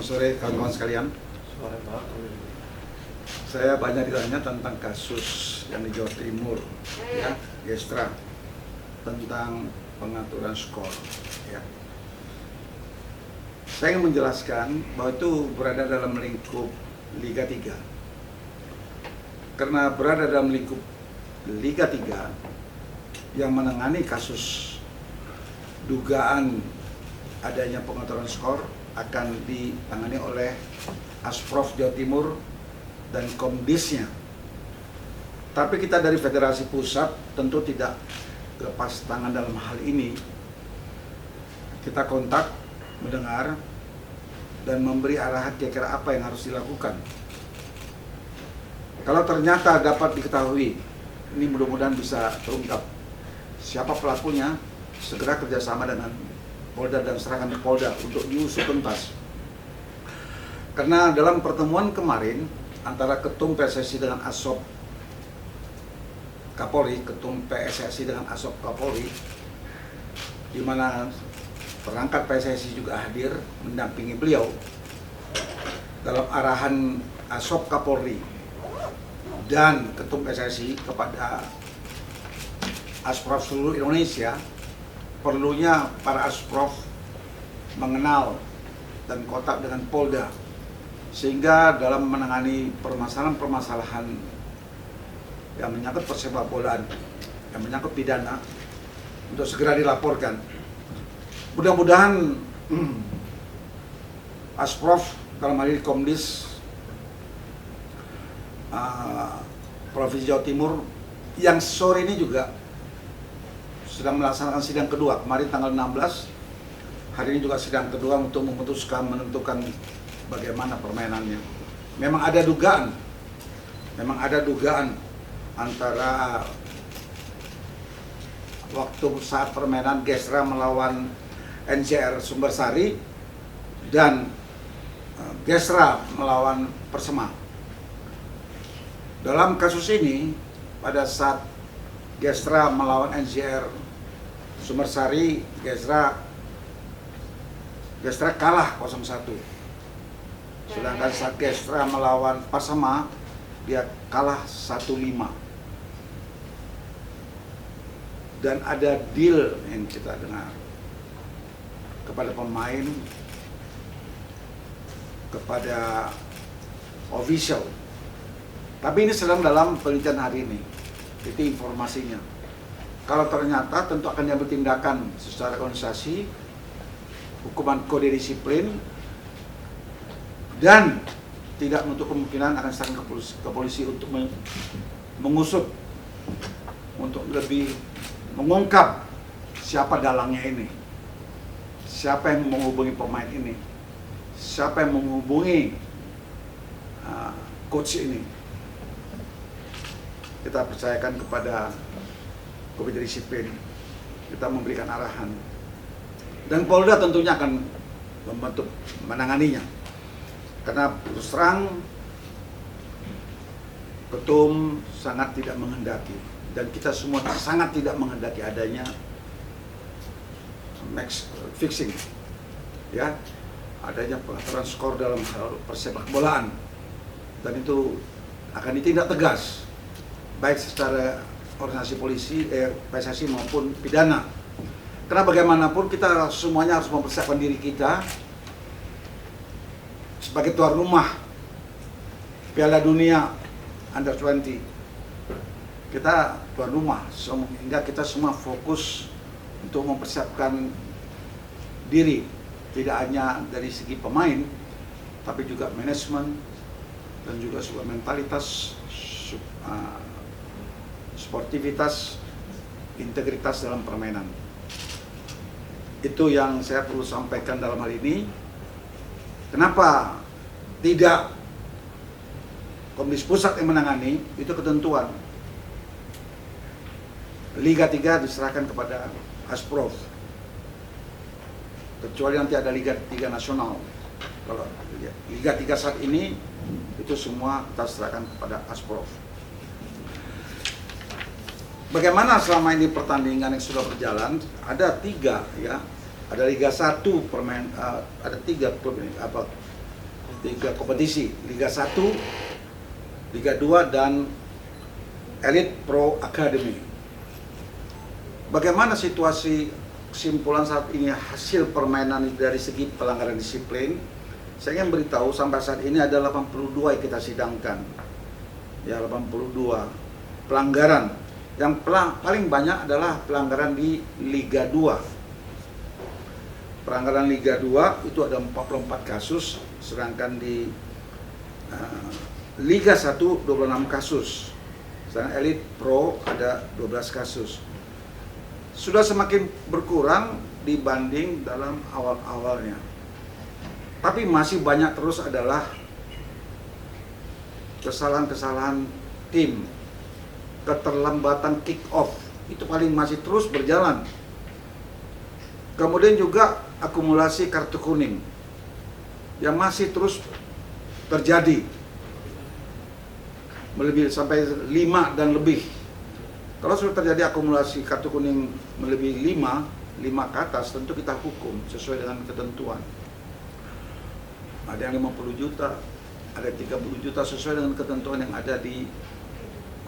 Selamat sore kawan-kawan sekalian. Sore Pak. Saya banyak ditanya tentang kasus yang di Jawa Timur, ya, Gestra, tentang pengaturan skor. Ya. Saya ingin menjelaskan bahwa itu berada dalam lingkup Liga 3. Karena berada dalam lingkup Liga 3 yang menangani kasus dugaan adanya pengaturan skor akan ditangani oleh Asprof Jawa Timur dan Komdisnya. Tapi kita dari Federasi Pusat tentu tidak lepas tangan dalam hal ini. Kita kontak, mendengar, dan memberi arahan kira-kira apa yang harus dilakukan. Kalau ternyata dapat diketahui, ini mudah-mudahan bisa terungkap siapa pelakunya, segera kerjasama dengan Polda dan serahkan ke Polda untuk diusut tuntas. Karena dalam pertemuan kemarin antara Ketum PSSI dengan Asop Kapolri, Ketum PSSI dengan Asop Kapolri, di mana perangkat PSSI juga hadir mendampingi beliau dalam arahan Asop Kapolri dan Ketum PSSI kepada Asprof seluruh Indonesia, perlunya para Asprof mengenal dan kontak dengan Polda, sehingga dalam menangani permasalahan-permasalahan yang menyangkut persepak bolaan, yang menyangkut pidana, untuk segera dilaporkan. Mudah-mudahan Asprof dalam hal ini Komdis Provinsi Jawa Timur yang sore ini juga sedang melaksanakan sidang kedua, kemarin tanggal 16, hari ini juga sidang kedua untuk menentukan bagaimana permainannya. Memang ada dugaan antara waktu saat permainan Gestra melawan NCR Sumbersari dan Gestra melawan Persema. Dalam kasus ini, pada saat Gestra melawan NCR Sumbersari, Gestra kalah 0-1. Sedangkan saat Gestra melawan Persema, dia kalah 1-5. Dan ada deal yang kita dengar kepada pemain, kepada official. Tapi ini sedang dalam penelitian hari ini. Itu informasinya. Kalau ternyata tentu akan diambil tindakan secara organisasi, hukuman kode disiplin, dan tidak menutup kemungkinan akan diserahkan ke polisi untuk mengusut, untuk lebih mengungkap siapa dalangnya ini, siapa yang menghubungi pemain ini, siapa yang menghubungi coach ini. Kita percayakan kepada Komite Disiplin, kita memberikan arahan, dan Polda tentunya akan membantu menanganinya. Karena terus terang Ketum sangat tidak menghendaki, dan kita semua sangat tidak menghendaki adanya match fixing, ya, adanya pengaturan skor dalam hal persepak bolaan, dan itu akan ditindak tegas baik secara organisasi polisi, PSSI maupun pidana. Karena bagaimanapun kita semuanya harus mempersiapkan diri kita sebagai tuan rumah Piala Dunia Under 20. Kita tuan rumah, sehingga kita semua fokus untuk mempersiapkan diri, tidak hanya dari segi pemain, tapi juga manajemen dan juga sebuah mentalitas, sportivitas, integritas dalam permainan. Itu yang saya perlu sampaikan dalam hal ini. Kenapa tidak Komdis Pusat yang menangani? Itu ketentuan. Liga 3 diserahkan kepada Asprof. Kecuali nanti ada Liga 3 nasional. Kalau Liga 3 saat ini, itu semua kita serahkan kepada Asprof. Bagaimana selama ini pertandingan yang sudah berjalan? Ada 3, ya. Ada Liga 1 ada 3 klub ini, 3 kompetisi, Liga 1, Liga 2, dan Elite Pro Academy. Bagaimana situasi kesimpulan saat ini hasil permainan dari segi pelanggaran disiplin? Saya ingin beritahu sampai saat ini ada 82 yang kita sidangkan. Ya, 82 pelanggaran. Yang paling banyak adalah pelanggaran di Liga 2. Pelanggaran Liga 2 itu ada 44 kasus, sedangkan di Liga 1 26 kasus. Sedangkan Elite Pro ada 12 kasus. Sudah semakin berkurang dibanding dalam awal-awalnya. Tapi masih banyak terus adalah kesalahan-kesalahan tim, keterlambatan kick off, itu paling masih terus berjalan. Kemudian juga akumulasi kartu kuning yang masih terus terjadi, melebihi sampai 5 dan lebih. Kalau sudah terjadi akumulasi kartu kuning melebihi 5 ke atas, tentu kita hukum sesuai dengan ketentuan. Ada yang 50 juta, ada 30 juta sesuai dengan ketentuan yang ada di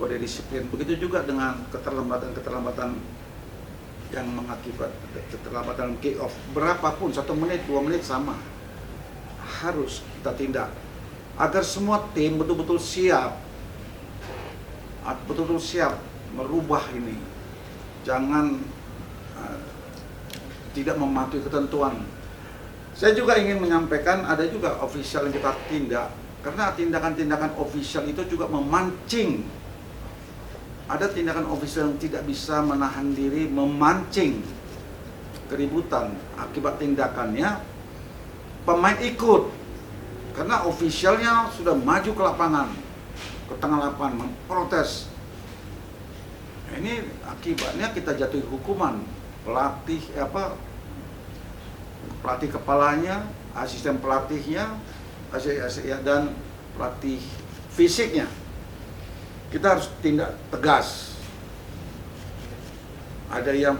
kode disiplin. Begitu juga dengan keterlambatan yang mengakibat keterlambatan kick off. Berapapun, 1 menit, 2 menit sama. Harus kita tindak agar semua tim betul-betul siap merubah ini. Jangan tidak mematuhi ketentuan. Saya juga ingin menyampaikan ada juga official yang kita tindak, karena tindakan-tindakan official itu juga memancing. Ada tindakan official yang tidak bisa menahan diri, memancing keributan. Akibat tindakannya pemain ikut, karena officialnya sudah maju ke lapangan, ke tengah lapangan memprotes. Ini akibatnya kita jatuhi hukuman pelatih kepalanya, asisten pelatihnya, dan pelatih fisiknya. Kita harus tindak tegas. Ada yang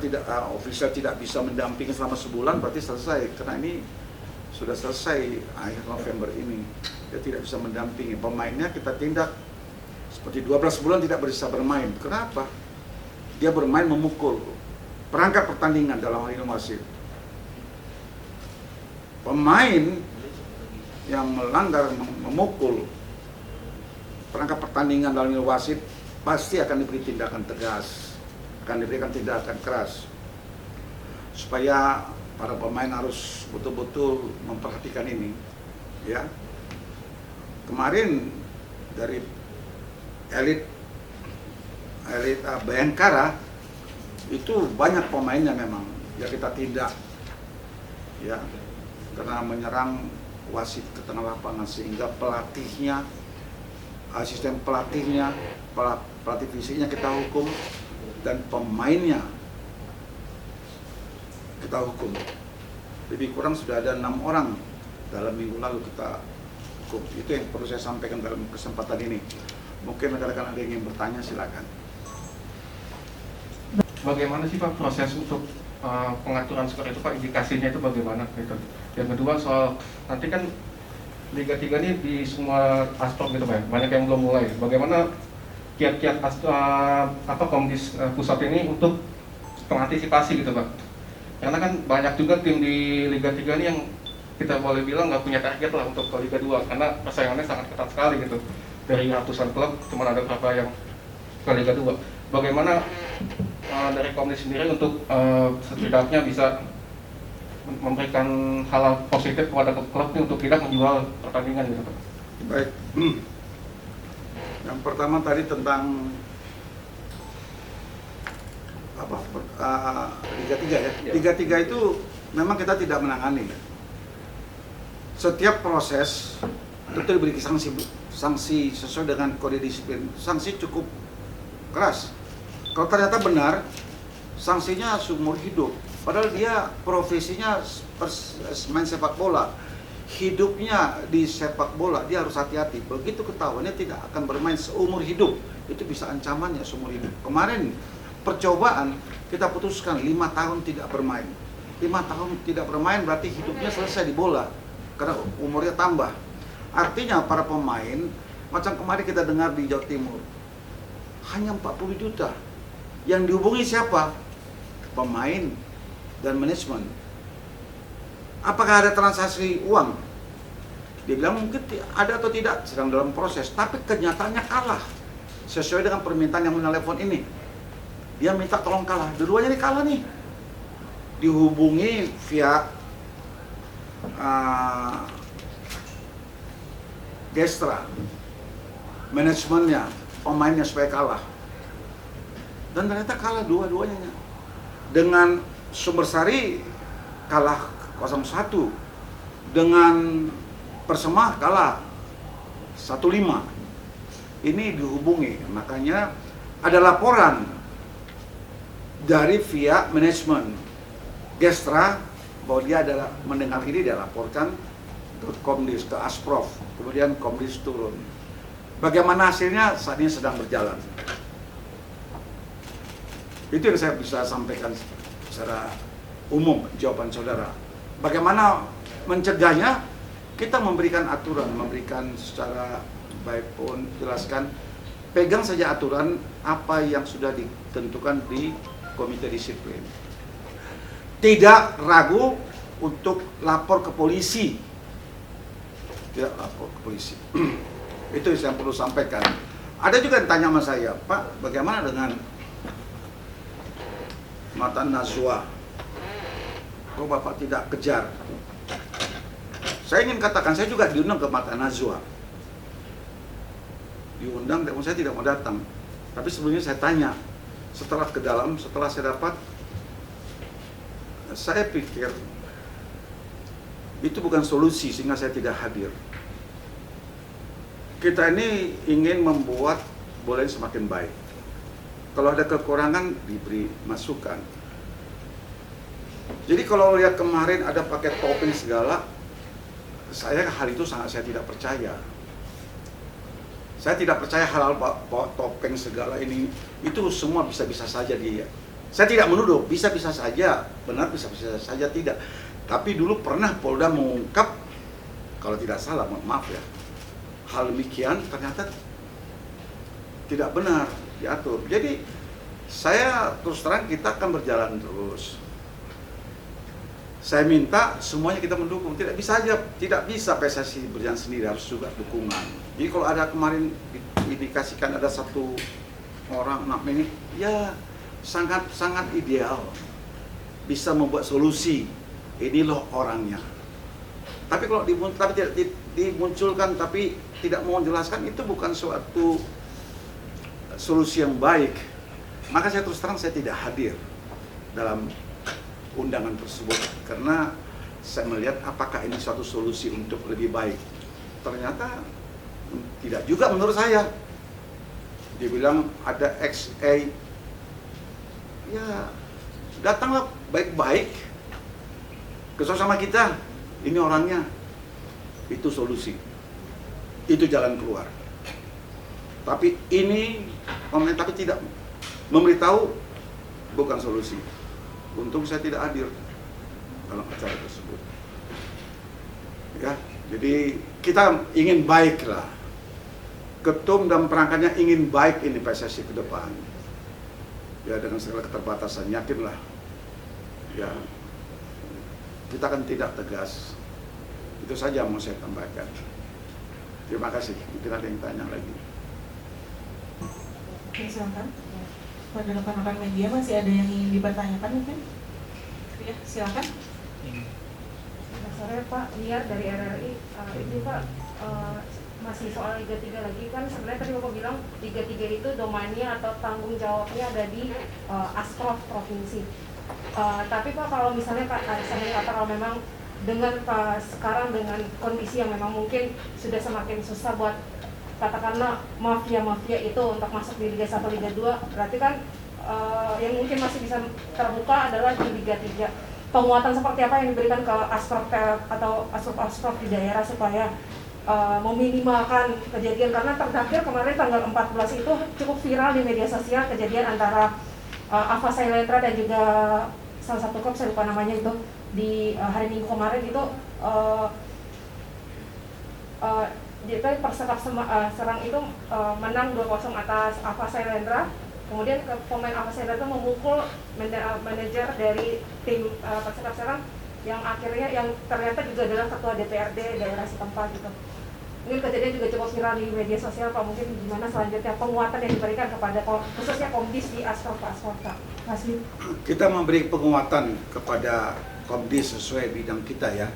official tidak bisa mendampingi selama sebulan, berarti selesai, karena ini sudah selesai akhir November ini. Dia tidak bisa mendampingi pemainnya, kita tindak seperti 12 bulan tidak bisa bermain. Kenapa? Dia bermain memukul perangkat pertandingan dalam hal ini wasit. Pemain yang melanggar memukul perangkat pertandingan dalam hal wasit pasti akan diberi tindakan tegas, akan diberikan tindakan keras, supaya para pemain harus betul-betul memperhatikan ini. Ya, kemarin dari Elite Bayangkara itu banyak pemainnya memang ya kita tindak, ya, karena menyerang wasit ke tengah lapangan, sehingga pelatihnya, asisten pelatihnya, pelatih fisiknya kita hukum, dan pemainnya kita hukum. Lebih kurang sudah ada 6 orang dalam minggu lalu kita hukum. Itu yang perlu saya sampaikan dalam kesempatan ini. Mungkin rekan-rekan ada yang ingin bertanya, silakan. Bagaimana sih Pak proses untuk pengaturan skor itu Pak, indikasinya itu bagaimana gitu. Yang kedua soal nanti kan Liga 3 ini di semua aspek gitu Pak, banyak yang belum mulai. Bagaimana kiat-kiat komdis pusat ini untuk pengantisipasi gitu Pak? Karena kan banyak juga tim di Liga 3 ini yang kita boleh bilang nggak punya target lah untuk ke Liga 2, karena persaingannya sangat ketat sekali gitu. Dari ratusan klub cuma ada beberapa yang ke Liga 2. Bagaimana dari Komdis sendiri untuk setidaknya bisa memberikan hal positif kepada klub ini untuk tidak menjual pertandingan gitu Pak? Baik. Yang pertama tadi tentang Liga 3 ya. Liga 3 itu memang kita tidak menangani. Setiap proses tentu diberi sanksi sesuai dengan kode disiplin. Sanksi cukup keras. Kalau ternyata benar, sanksinya seumur hidup. Padahal dia profesinya main sepak bola. Hidupnya di sepak bola, dia harus hati-hati. Begitu ketahuannya tidak akan bermain seumur hidup, itu bisa ancamannya seumur hidup. Kemarin percobaan kita putuskan 5 tahun tidak bermain. 5 tahun tidak bermain berarti hidupnya selesai di bola, karena umurnya tambah. Artinya para pemain, macam kemarin kita dengar di Jawa Timur, hanya 40 juta. Yang dihubungi siapa? Pemain dan manajemen. Apakah ada transaksi uang? Dia bilang mungkin ada atau tidak, sedang dalam proses. Tapi kenyataannya kalah. Sesuai dengan permintaan yang menelepon ini. Dia minta tolong kalah. Dua-duanya ini kalah nih. Dihubungi via Gestra, manajemennya, pemainnya supaya kalah. Dan ternyata kalah dua-duanya. Dengan Sumbersari kalah 0-1. Dengan Persema kalah 1-5. Ini dihubungi, makanya ada laporan dari via manajemen Gestra bahwa dia adalah mendengar ini, dia laporkan ke Komdis, ke Asprof, kemudian Komdis turun. Bagaimana hasilnya saat ini sedang berjalan. Itu yang saya bisa sampaikan secara umum jawaban saudara. Bagaimana mencegahnya? Kita memberikan aturan, memberikan secara baik pun, jelaskan, pegang saja aturan apa yang sudah ditentukan di komite disiplin. Tidak ragu untuk lapor ke polisi. Tidak lapor ke polisi. Itu yang saya perlu sampaikan. Ada juga yang tanya sama saya, Pak, bagaimana dengan Mata Najwa? Kok Bapak tidak kejar? Saya ingin katakan, saya juga diundang ke Mata Najwa. Diundang, saya tidak mau datang. Tapi sebelumnya saya tanya, setelah ke dalam, setelah saya dapat, saya pikir itu bukan solusi sehingga saya tidak hadir. Kita ini ingin membuat bola ini semakin baik. Kalau ada kekurangan, diberi masukan. Jadi kalau lihat kemarin ada pakai topping segala, hal itu sangat saya tidak percaya. Saya tidak percaya hal-hal topeng segala ini, itu semua bisa-bisa saja dia. Saya tidak menuduh, bisa-bisa saja, benar bisa-bisa saja tidak. Tapi dulu pernah Polda mengungkap, kalau tidak salah, maaf ya, hal demikian ternyata tidak benar diatur. Jadi saya terus terang kita akan berjalan terus. Saya minta semuanya kita mendukung. Tidak bisa PSSI berjalan sendiri, harus juga dukungan. Jadi kalau ada kemarin indikasikan ada satu orang ini, ya sangat ideal, bisa membuat solusi. Ini loh orangnya. Tapi kalau tidak dimunculkan tapi tidak mau menjelaskan, itu bukan suatu solusi yang baik. Maka saya terus terang saya tidak hadir dalam undangan tersebut karena saya melihat apakah ini suatu solusi untuk lebih baik. Ternyata tidak juga menurut saya. Dia bilang ada XA, ya datanglah baik-baik sama kita, ini orangnya, itu solusi, itu jalan keluar. Tapi ini pemerintah tidak memberitahu, bukan solusi. Untung saya tidak hadir dalam acara tersebut. Ya, jadi kita ingin baik lah. Ketum dan perangkatnya ingin baik ini PSSI ke depan. Ya, dengan segala keterbatasan, yakinlah. Ya, kita akan tidak tegas. Itu saja yang mau saya tambahkan. Terima kasih. Mungkin ada yang tanya lagi. Oke, silakan. Pada rekan-rekan media masih ada yang ingin dipertanyakan mungkin? Ya, silakan. Selamat sore Pak, Liar dari RRI. Ini Pak, masih soal Liga 3 lagi, kan sebenarnya tadi Bapak bilang Liga 3 itu domainnya atau tanggung jawabnya ada di Asprof Provinsi. Tapi Pak, kalau misalnya Pak saya kata kalau memang dengan sekarang dengan kondisi yang memang mungkin sudah semakin susah buat katakanlah mafia-mafia itu untuk masuk di Liga 1, Liga 2, berarti kan yang mungkin masih bisa terbuka adalah di Liga 3. Penguatan seperti apa yang diberikan ke Asprof atau Asprof di daerah supaya meminimalkan kejadian, karena terakhir kemarin tanggal 14 itu cukup viral di media sosial kejadian antara Ava Sailetra dan juga salah satu klub, saya lupa namanya itu, di hari Minggu kemarin itu jadi Persikap Serang itu menang 2-0 atas Alpha Sailendra. Kemudian pemain Alpha Sailendra memukul manajer dari tim Persikap Serang yang akhirnya yang ternyata juga adalah ketua DPRD daerah setempat gitu. Mungkin kejadian juga cukup viral di media sosial Pak, mungkin gimana selanjutnya penguatan yang diberikan kepada khususnya Komdis di Asprov Pak Asprov. Masih Kita memberi penguatan kepada Komdis sesuai bidang kita ya.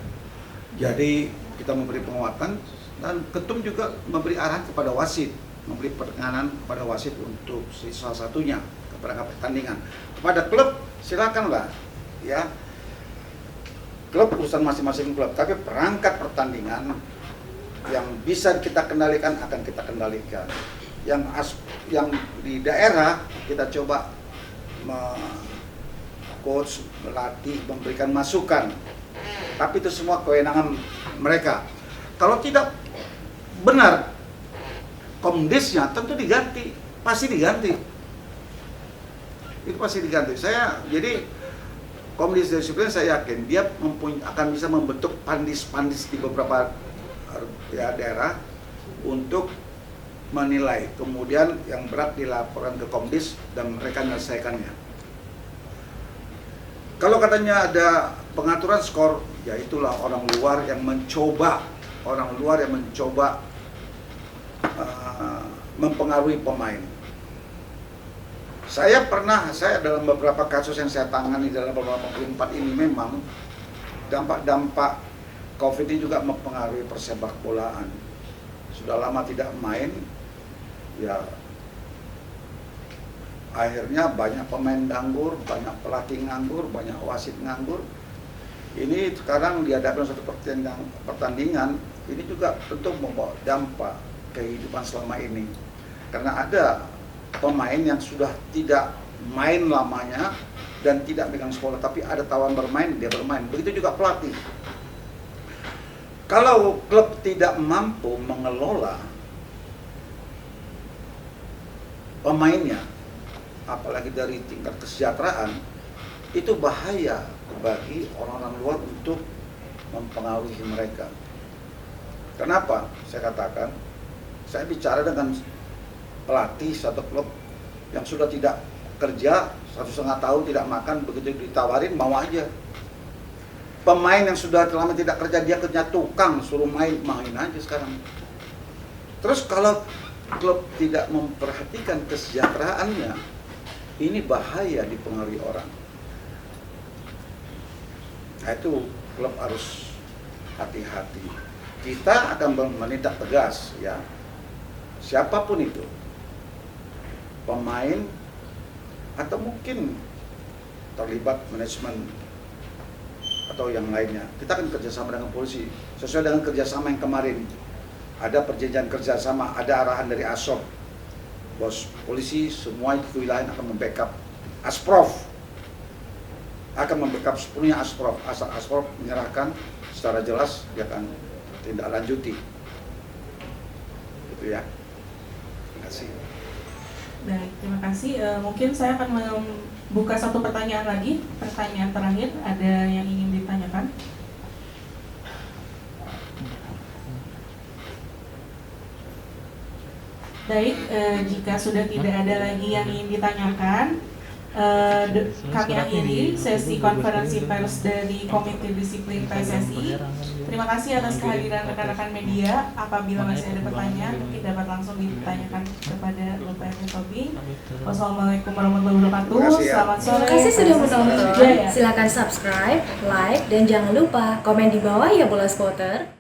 Jadi kita memberi penguatan dan Ketum juga memberi arahan kepada wasit, memberi penekanan kepada wasit untuk salah satunya kepada pertandingan. Kepada klub silakanlah ya. Klub urusan masing-masing klub, tapi perangkat pertandingan yang bisa kita kendalikan akan kita kendalikan. Yang di daerah kita coba coach, melatih, memberikan masukan. Tapi itu semua kewenangan mereka. Kalau tidak benar Komdisnya tentu diganti, pasti diganti. Itu pasti diganti. Jadi Komdis disiplin saya yakin dia akan bisa membentuk pandis-pandis di beberapa daerah untuk menilai, kemudian yang berat dilaporkan ke Komdis dan mereka menyelesaikannya. Kalau katanya ada pengaturan skor, ya itulah orang luar yang mencoba mempengaruhi pemain. Saya dalam beberapa kasus yang saya tangani dalam beberapa 4 ini memang dampak COVID ini juga mempengaruhi persepak bolaan. Sudah lama tidak main, ya akhirnya banyak pemain nganggur, banyak pelatih nganggur, banyak wasit nganggur. Ini sekarang dihadapkan suatu pertandingan, ini juga tentu membawa dampak kehidupan selama ini. Karena ada pemain yang sudah tidak main lamanya dan tidak megang sekolah, tapi ada tawaran bermain, dia bermain. Begitu juga pelatih. Kalau klub tidak mampu mengelola pemainnya, apalagi dari tingkat kesejahteraan, itu bahaya bagi orang-orang luar untuk mempengaruhi mereka. Kenapa? Saya katakan, saya bicara dengan pelatih satu klub yang sudah tidak kerja 1,5 tahun tidak makan, begitu ditawarin mau aja. Pemain yang sudah lama tidak kerja, dia kerja tukang, suruh main aja sekarang. Terus kalau klub tidak memperhatikan kesejahteraannya, ini bahaya dipengaruhi orang. Nah itu klub harus hati-hati. Kita akan menindak tegas ya, siapapun itu, pemain atau mungkin terlibat manajemen atau yang lainnya. Kita akan kerjasama dengan polisi sesuai dengan kerjasama yang kemarin. Ada perjanjian kerjasama, ada arahan dari Asprov, bos polisi semua kewilayahan akan membackup Asprov, akan membackup sepenuhnya Asprov. Asal Asprov menyerahkan secara jelas, dia akan tindak lanjuti. Gitu ya. Terima kasih. Baik, terima kasih. Mungkin saya akan membuka satu pertanyaan lagi. Pertanyaan terakhir, ada yang ingin ditanyakan? Baik, jika sudah tidak ada lagi yang ingin ditanyakan, kami akhiri sesi konferensi pers dari Komite Disiplin PSSI. Terima kasih atas kehadiran rekan-rekan media. Apabila masih ada pertanyaan, mungkin dapat langsung ditanyakan kepada Bapak Tobing. Wassalamualaikum warahmatullahi wabarakatuh. Selamat sore. Terima kasih sudah menonton. Silakan subscribe, like, dan jangan lupa komen di bawah ya bola spotter.